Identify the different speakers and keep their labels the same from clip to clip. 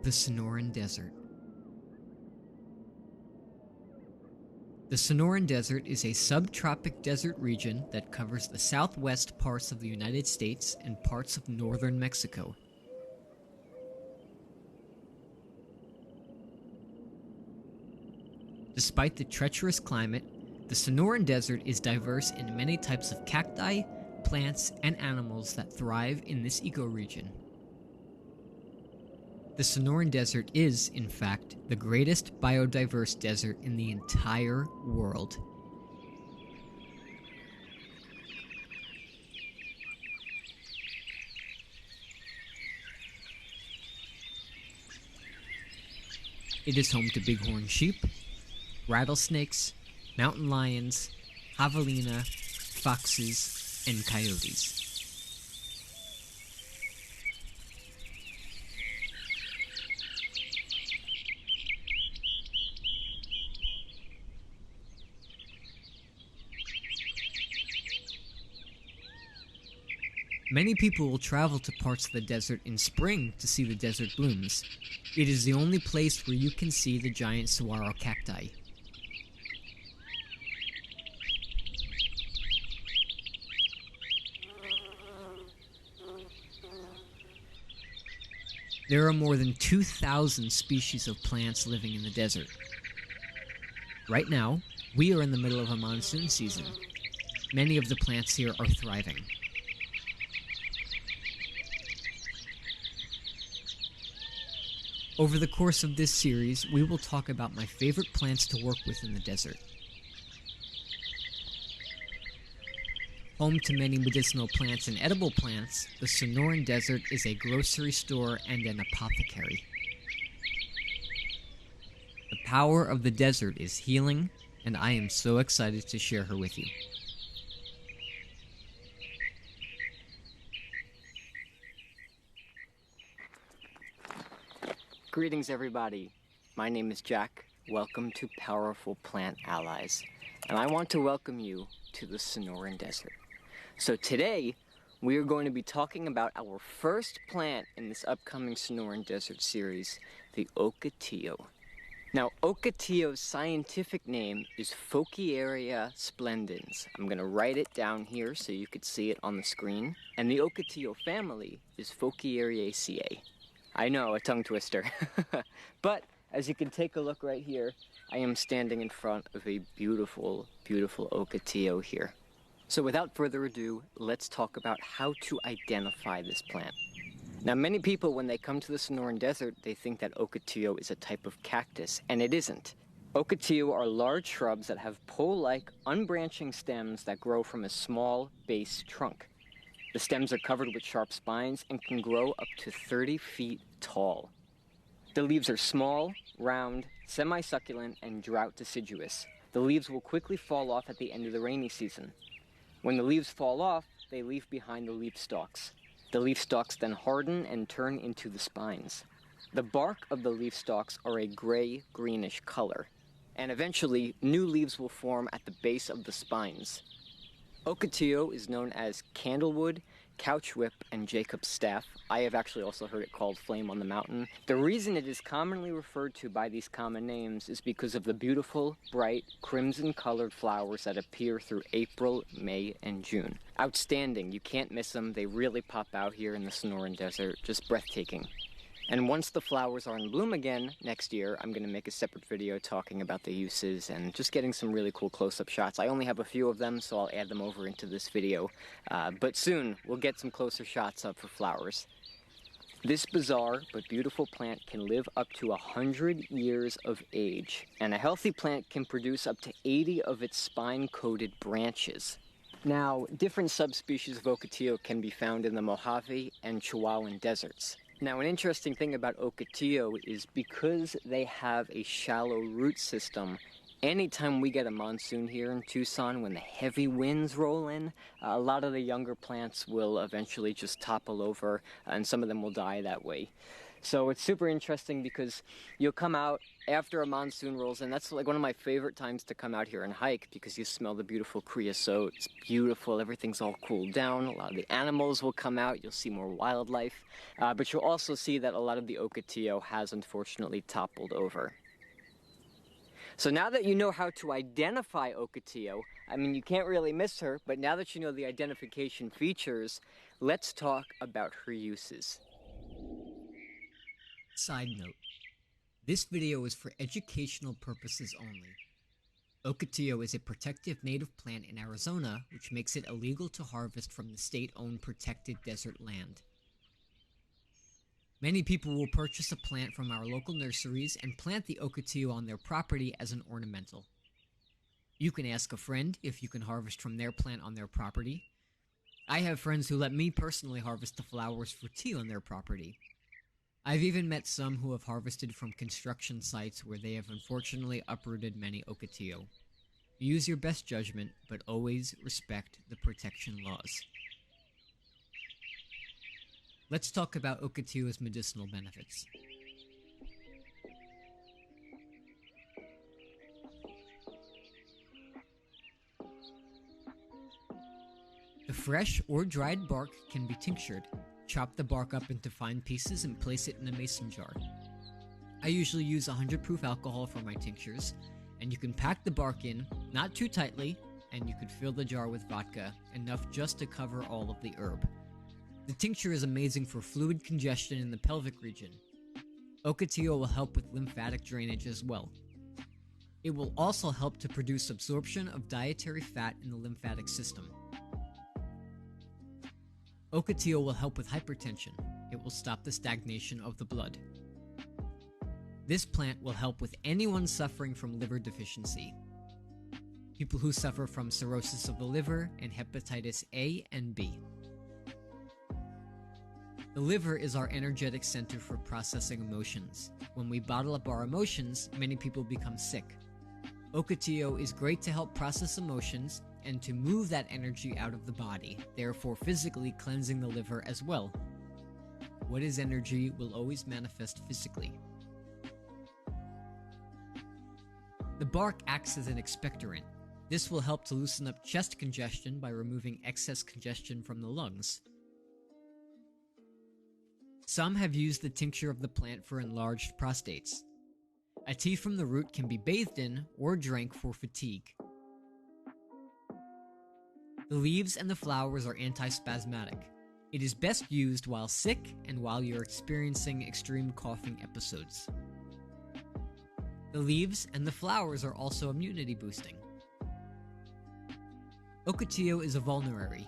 Speaker 1: The Sonoran Desert. The Sonoran Desert is a subtropic desert region that covers the southwest parts of the United States and parts of northern Mexico. Despite the treacherous climate, the Sonoran Desert is diverse in many types of cacti, plants, and animals that thrive in this ecoregion. The Sonoran Desert is, in fact, the greatest biodiverse desert in the entire world. It is home to bighorn sheep, rattlesnakes, mountain lions, javelina, foxes, and coyotes. Many people will travel to parts of the desert in spring to see the desert blooms. It is the only place where you can see the giant saguaro cacti. There are more than 2,000 species of plants living in the desert. Right now, we are in the middle of a monsoon season. Many of the plants here are thriving. Over the course of this series, we will talk about my favorite plants to work with in the desert. Home to many medicinal plants and edible plants, the Sonoran Desert is a grocery store and an apothecary. The power of the desert is healing, and I am so excited to share her with you. Greetings, everybody. My name is Jack. Welcome to Powerful Plant Allies, and I want to welcome you to the Sonoran Desert. So today, we are going to be talking about our first plant in this upcoming Sonoran Desert series, the Ocotillo. Now, Ocotillo's scientific name is Fouquieria splendens. I'm going to write it down here so you could see it on the screen. And the Ocotillo family is Fouquieriaceae. I know, a tongue twister. But as you can take a look right here, I am standing in front of a beautiful, beautiful Ocotillo here. So without further ado, let's talk about how to identify this plant. Now, many people, when they come to the Sonoran Desert, they think that Ocotillo is a type of cactus, and it isn't. Ocotillo are large shrubs that have pole-like, unbranching stems that grow from a small base trunk. The stems are covered with sharp spines and can grow up to 30 feet tall. The leaves are small, round, semi-succulent, and drought deciduous. The leaves will quickly fall off at the end of the rainy season. When the leaves fall off, they leave behind the leaf stalks. The leaf stalks then harden and turn into the spines. The bark of the leaf stalks are a gray-greenish color, and eventually new leaves will form at the base of the spines. Ocotillo is known as candlewood, couchwhip, and Jacob's staff. I have actually also heard it called flame on the mountain. The reason it is commonly referred to by these common names is because of the beautiful, bright, crimson-colored flowers that appear through April, May, and June. Outstanding. You can't miss them. They really pop out here in the Sonoran Desert. Just breathtaking. And once the flowers are in bloom again next year, I'm going to make a separate video talking about the uses and just getting some really cool close-up shots. I only have a few of them, so I'll add them over into this video. But soon, we'll get some closer shots up for flowers. This bizarre but beautiful plant can live up to 100 years of age, and a healthy plant can produce up to 80 of its spine-coated branches. Now, different subspecies of Ocotillo can be found in the Mojave and Chihuahuan deserts. Now, an interesting thing about Ocotillo is because they have a shallow root system, anytime we get a monsoon here in Tucson, when the heavy winds roll in, a lot of the younger plants will eventually just topple over, and some of them will die that way. So it's super interesting because you'll come out after a monsoon rolls, and that's like one of my favorite times to come out here and hike because you smell the beautiful creosote. It's beautiful, everything's all cooled down. A lot of the animals will come out, you'll see more wildlife, but you'll also see that a lot of the Ocotillo has unfortunately toppled over. So now that you know how to identify Ocotillo, I mean, you can't really miss her, but now that you know the identification features, let's talk about her uses. Side note, this video is for educational purposes only. Ocotillo is a protective native plant in Arizona, which makes it illegal to harvest from the state-owned protected desert land. Many people will purchase a plant from our local nurseries and plant the Ocotillo on their property as an ornamental. You can ask a friend if you can harvest from their plant on their property. I have friends who let me personally harvest the flowers for tea on their property. I've even met some who have harvested from construction sites where they have unfortunately uprooted many Ocotillo. Use your best judgment, but always respect the protection laws. Let's talk about Ocotillo's medicinal benefits. The fresh or dried bark can be tinctured. Chop the bark up into fine pieces and place it in a mason jar. I usually use 100 proof alcohol for my tinctures, and you can pack the bark in, not too tightly, and you could fill the jar with vodka, enough just to cover all of the herb. The tincture is amazing for fluid congestion in the pelvic region. Ocotillo will help with lymphatic drainage as well. It will also help to produce absorption of dietary fat in the lymphatic system. Ocotillo will help with hypertension. It will stop the stagnation of the blood. This plant will help with anyone suffering from liver deficiency. People who suffer from cirrhosis of the liver and hepatitis A and B. The liver is our energetic center for processing emotions. When we bottle up our emotions, many people become sick. Ocotillo is great to help process emotions and to move that energy out of the body, therefore physically cleansing the liver as well. What is energy will always manifest physically. The bark acts as an expectorant. This will help to loosen up chest congestion by removing excess congestion from the lungs. Some have used the tincture of the plant for enlarged prostates. A tea from the root can be bathed in or drank for fatigue. The leaves and the flowers are antispasmodic. It is best used while sick and while you're experiencing extreme coughing episodes. The leaves and the flowers are also immunity boosting. Ocotillo is a vulnerary.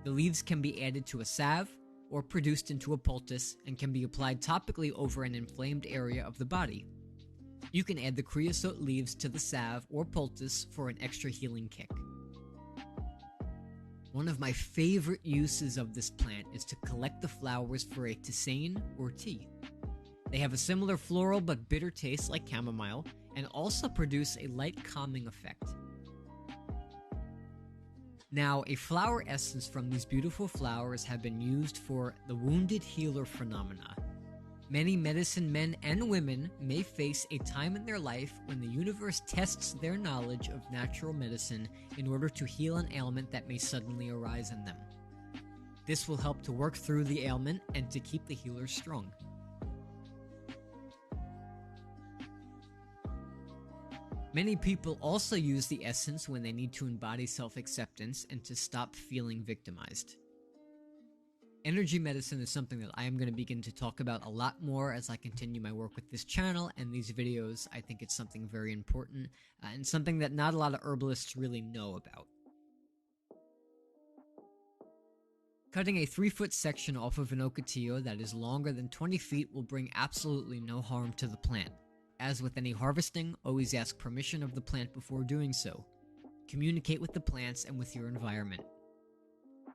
Speaker 1: The leaves can be added to a salve or produced into a poultice and can be applied topically over an inflamed area of the body. You can add the creosote leaves to the salve or poultice for an extra healing kick. One of my favorite uses of this plant is to collect the flowers for a tisane or tea. They have a similar floral but bitter taste like chamomile and also produce a light calming effect. Now, a flower essence from these beautiful flowers have been used for the wounded healer phenomena. Many medicine men and women may face a time in their life when the universe tests their knowledge of natural medicine in order to heal an ailment that may suddenly arise in them. This will help to work through the ailment and to keep the healer strong. Many people also use the essence when they need to embody self-acceptance and to stop feeling victimized. Energy medicine is something that I am going to begin to talk about a lot more as I continue my work with this channel and these videos. I think it's something very important and something that not a lot of herbalists really know about. Cutting a 3-foot section off of an Ocotillo that is longer than 20 feet will bring absolutely no harm to the plant. As with any harvesting, always ask permission of the plant before doing so. Communicate with the plants and with your environment.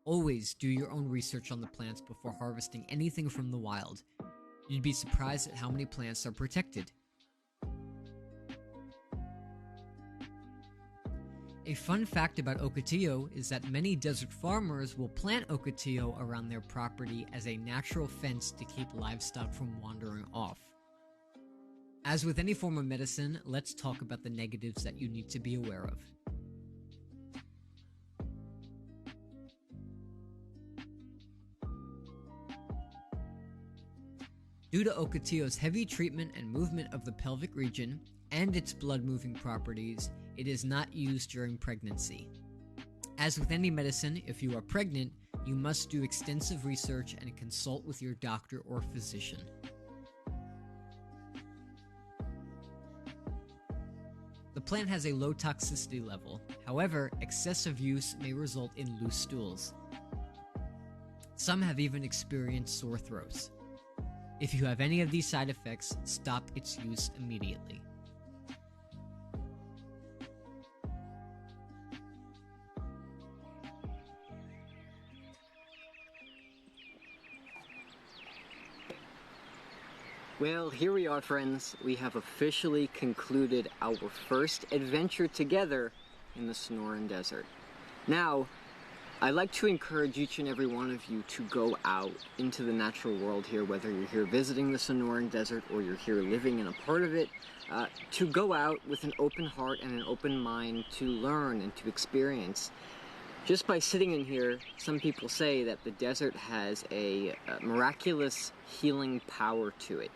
Speaker 1: Always do your own research on the plants before harvesting anything from the wild. You'd be surprised at how many plants are protected.
Speaker 2: A fun fact about Ocotillo is that many desert farmers will plant Ocotillo around their property as a natural fence to keep livestock from wandering off. As with any form of medicine, let's talk about the negatives that you need to be aware of. Due to Ocotillo's heavy treatment and movement of the pelvic region, and its blood-moving properties, it is not used during pregnancy. As with any medicine, if you are pregnant, you must do extensive research and consult with your doctor or physician. The plant has a low toxicity level. However, excessive use may result in loose stools. Some have even experienced sore throats. If you have any of these side effects, stop its use immediately.
Speaker 1: Well, here we are, friends. We have officially concluded our first adventure together in the Sonoran Desert. Now, I'd like to encourage each and every one of you to go out into the natural world here, whether you're here visiting the Sonoran Desert or you're here living in a part of it, to go out with an open heart and an open mind to learn and to experience. Just by sitting in here, some people say that the desert has a miraculous healing power to it.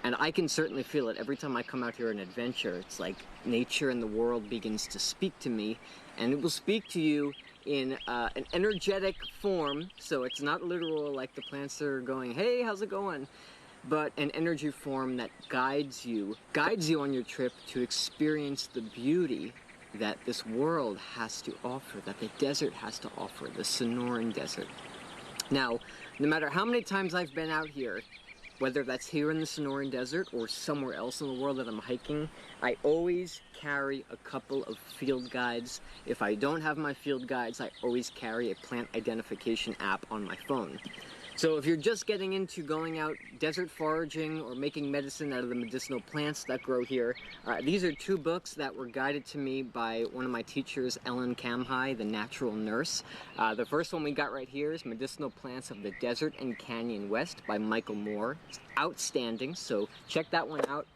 Speaker 1: And I can certainly feel it every time I come out here on an adventure. It's like nature and the world begins to speak to me, and it will speak to you in an energetic form. So it's not literal like the plants are going, hey, how's it going? But an energy form that guides you on your trip to experience the beauty that this world has to offer, that the desert has to offer, the Sonoran Desert. Now, no matter how many times I've been out here, whether that's here in the Sonoran Desert or somewhere else in the world that I'm hiking, I always carry a couple of field guides. If I don't have my field guides, I always carry a plant identification app on my phone. So if you're just getting into going out desert foraging or making medicine out of the medicinal plants that grow here, these are two books that were guided to me by one of my teachers, Ellen Kamhai, the natural nurse. The first one we got right here is Medicinal Plants of the Desert and Canyon West by Michael Moore. It's outstanding, so check that one out.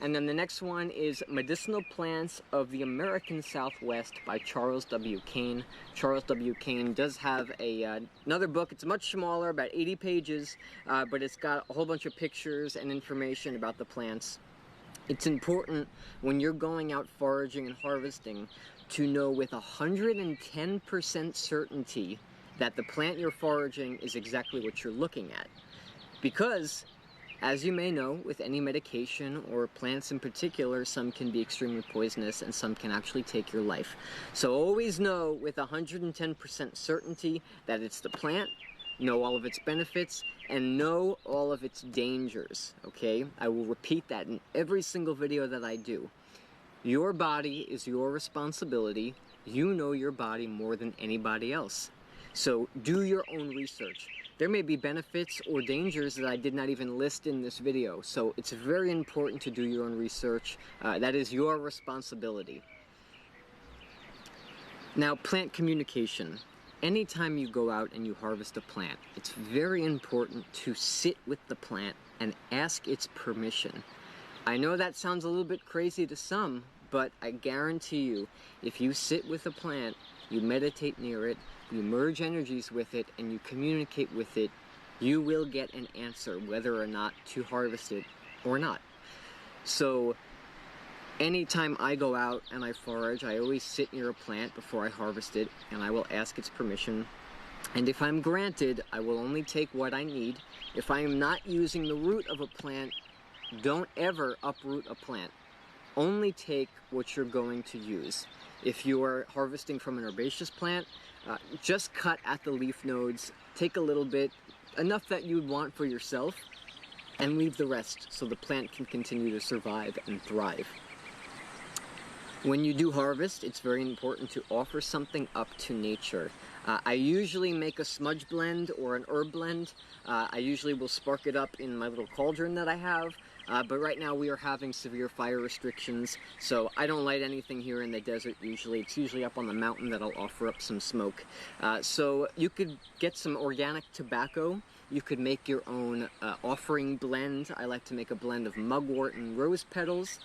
Speaker 1: And then the next one is Medicinal Plants of the American Southwest by Charles W. Kane. Charles W. Kane does have another book. It's much smaller, about 80 pages, but it's got a whole bunch of pictures and information about the plants. It's important when you're going out foraging and harvesting to know with 110% certainty that the plant you're foraging is exactly what you're looking at. Because, as you may know, with any medication or plants in particular, some can be extremely poisonous and some can actually take your life. So always know with 110% certainty that it's the plant, know all of its benefits, and know all of its dangers, okay? I will repeat that in every single video that I do. Your body is your responsibility. You know your body more than anybody else. So do your own research. There may be benefits or dangers that I did not even list in this video, so it's very important to do your own research. That is your responsibility. Now, plant communication. Anytime you go out and you harvest a plant, it's very important to sit with the plant and ask its permission. I know that sounds a little bit crazy to some, but I guarantee you, if you sit with a plant, you meditate near it, you merge energies with it, and you communicate with it, you will get an answer whether or not to harvest it or not. So anytime I go out and I forage, I always sit near a plant before I harvest it, and I will ask its permission. And if I'm granted, I will only take what I need. If I am not using the root of a plant, don't ever uproot a plant. Only take what you're going to use. If you are harvesting from an herbaceous plant, just cut at the leaf nodes, take a little bit, enough that you'd want for yourself, and leave the rest so the plant can continue to survive and thrive. When you do harvest, it's very important to offer something up to nature. I usually make a smudge blend or an herb blend. I usually will spark it up in my little cauldron that I have. But right now we are having severe fire restrictions, so I don't light anything here in the desert usually. It's usually up on the mountain that I'll offer up some smoke. So you could get some organic tobacco. You could make your own offering blend. I like to make a blend of mugwort and rose petals.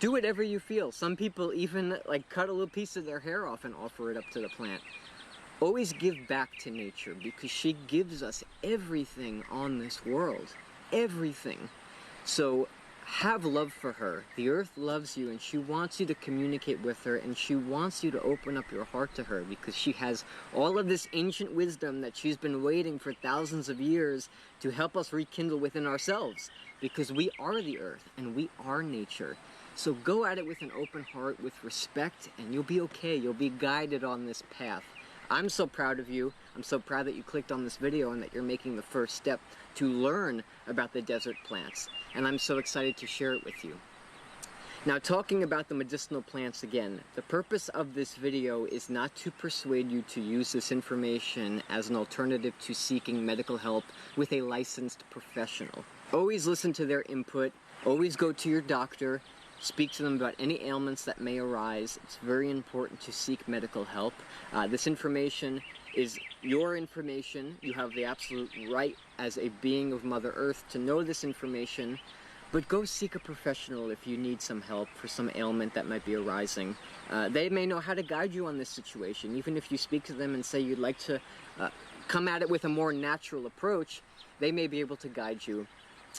Speaker 1: Do whatever you feel. Some people even like cut a little piece of their hair off and offer it up to the plant. Always give back to nature because she gives us everything on this world. Everything. So have love for her. The earth loves you and she wants you to communicate with her and she wants you to open up your heart to her because she has all of this ancient wisdom that she's been waiting for thousands of years to help us rekindle within ourselves because we are the earth and we are nature. So go at it with an open heart, with respect, and you'll be okay. You'll be guided on this path. I'm so proud of you. I'm so proud that you clicked on this video and that you're making the first step to learn about the desert plants. And I'm so excited to share it with you. Now, talking about the medicinal plants again, the purpose of this video is not to persuade you to use this information as an alternative to seeking medical help with a licensed professional. Always listen to their input. Always go to your doctor. Speak to them about any ailments that may arise. It's very important to seek medical help. This information is your information. You have the absolute right as a being of Mother Earth to know this information, but go seek a professional if you need some help for some ailment that might be arising. They may know how to guide you on this situation. Even if you speak to them and say you'd like to come at it with a more natural approach, they may be able to guide you.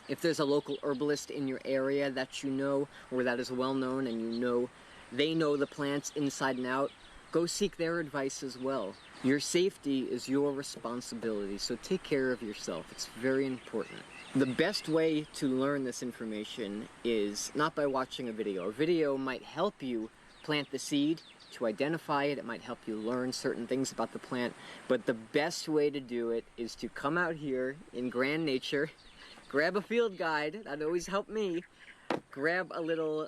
Speaker 1: If there's a local herbalist in your area that you know or that is well known and you know they know the plants inside and out, go seek their advice as well. Your safety is your responsibility, so take care of yourself. It's very important. The best way to learn this information is not by watching a video. A video might help you plant the seed, to identify it. It might help you learn certain things about the plant, but the best way to do it is to come out here in grand nature, grab a field guide, that always helped me, grab a little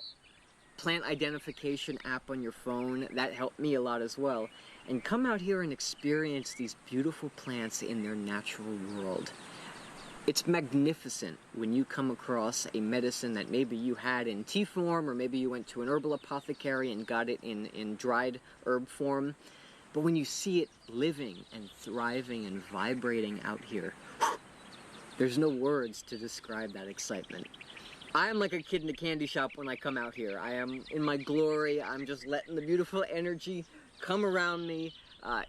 Speaker 1: plant identification app on your phone, that helped me a lot as well, and come out here and experience these beautiful plants in their natural world. It's magnificent when you come across a medicine that maybe you had in tea form, or maybe you went to an herbal apothecary and got it in dried herb form. But when you see it living and thriving and vibrating out here, there's no words to describe that excitement. I am like a kid in a candy shop when I come out here. I am in my glory. I'm just letting the beautiful energy come around me.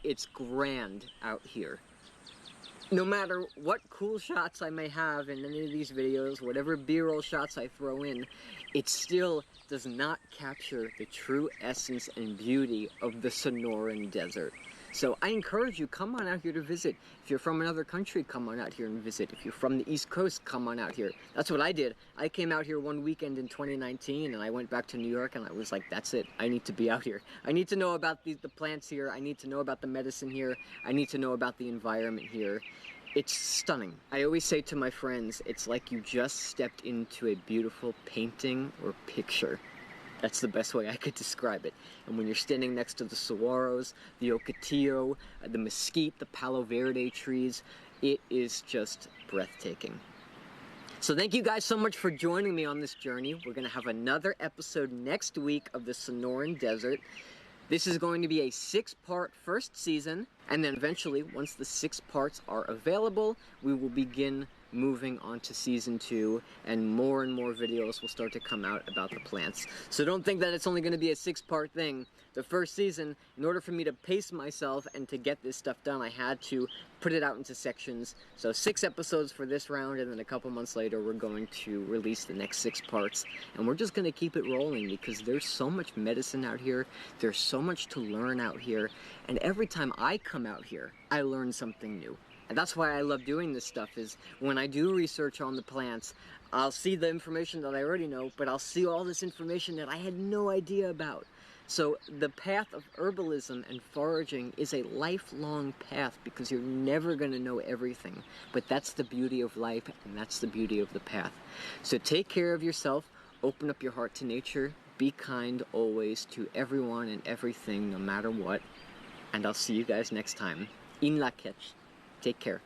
Speaker 1: It's grand out here. No matter what cool shots I may have in any of these videos, whatever B-roll shots I throw in, it still does not capture the true essence and beauty of the Sonoran Desert. So I encourage you, come on out here to visit. If you're from another country, come on out here and visit. If you're from the East Coast, come on out here. That's what I did. I came out here one weekend in 2019 and I went back to New York and I was like, that's it. I need to be out here. I need to know about the plants here. I need to know about the medicine here. I need to know about the environment here. It's stunning. I always say to my friends, it's like you just stepped into a beautiful painting or picture. That's the best way I could describe it. And when you're standing next to the saguaros, the Ocotillo, the mesquite, the palo verde trees, it is just breathtaking. So thank you guys so much for joining me on this journey. We're going to have another episode next week of the Sonoran Desert. This is going to be a 6-part first season, and then eventually, once the 6 parts are available, we will begin moving on to season 2, and more videos will start to come out about the plants. So don't think that it's only going to be a 6-part thing. The first season, in order for me to pace myself and to get this stuff done, I had to put it out into sections. So 6 episodes for this round, and then a couple months later we're going to release the next 6 parts. And we're just going to keep it rolling because there's so much medicine out here, there's so much to learn out here, and every time I come out here, I learn something new. And that's why I love doing this stuff, is when I do research on the plants, I'll see the information that I already know, but I'll see all this information that I had no idea about. So the path of herbalism and foraging is a lifelong path because you're never going to know everything. But that's the beauty of life, and that's the beauty of the path. So take care of yourself, open up your heart to nature, be kind always to everyone and everything, no matter what. and I'll see you guys next time. In la catch. Take care.